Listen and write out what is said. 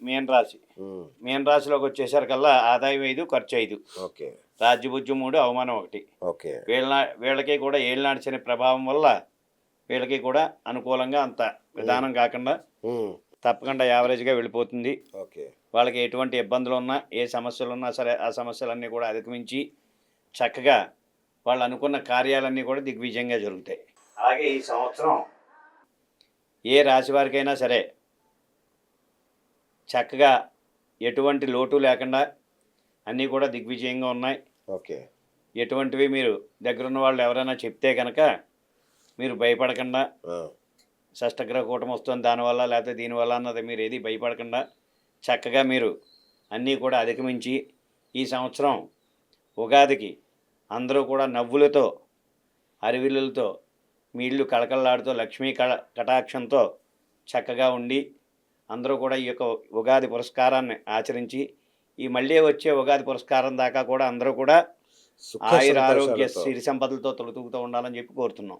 మీన రాశి. ఉమ్, మీన రాశిలోకి వచ్చేసరికల్లా ఆదాయం 5, ఖర్చు 5, ఓకే. రాజ్యభుజ్యం 3, అవమానం 1. ఓకే. వీళ్ళకి కూడా ఏలినాటి శని ప్రభావం వల్ల వీళ్ళకి కూడా అనుకూలంగా అంత విధానం కాకుండా ఉమ్, తప్పకుండా యావరేజ్గా వెళ్ళిపోతుంది. ఓకే. వాళ్ళకి ఎటువంటి ఇబ్బందులు ఉన్నా, ఏ సమస్యలు ఉన్నా సరే ఆ సమస్యలన్నీ కూడా అధిగమించి చక్కగా వాళ్ళు అనుకున్న కార్యాలన్నీ కూడా దిగ్విజయంగా జరుగుతాయి. అలాగే ఈ సంవత్సరం ఏ రాశి వారికైనా సరే చక్కగా ఎటువంటి లోటు లేకుండా అన్నీ కూడా దిగ్విజయంగా ఉన్నాయి. ఓకే. ఎటువంటివి మీరు దగ్గరున్న వాళ్ళు ఎవరైనా చెప్తే కనుక మీరు భయపడకుండా, ఆ, షష్టగ్రహ కూటమి వస్తుంది దానివల్ల లేకపోతే దీనివల్ల అన్నది మీరు ఏది భయపడకుండా చక్కగా మీరు అన్నీ కూడా అధిగమించి ఈ సంవత్సరం ఉగాదికి అందరూ కూడా నవ్వులతో, హరివిల్లులతో, మీ ఇల్లు కళకళలాడుతూ లక్ష్మీ కటాక్షంతో చక్కగా ఉండి అందరూ కూడా ఈ యొక్క ఉగాది పురస్కారాన్ని ఆచరించి ఈ మళ్ళీ వచ్చే ఉగాది పురస్కారం దాకా కూడా అందరూ కూడా సుఖ ఆయుర ఆరోగ్య సంతోషాలతో. సిరి సంపదలతో తొలతూగుతూ ఉండాలని చెప్పి కోరుతున్నాం.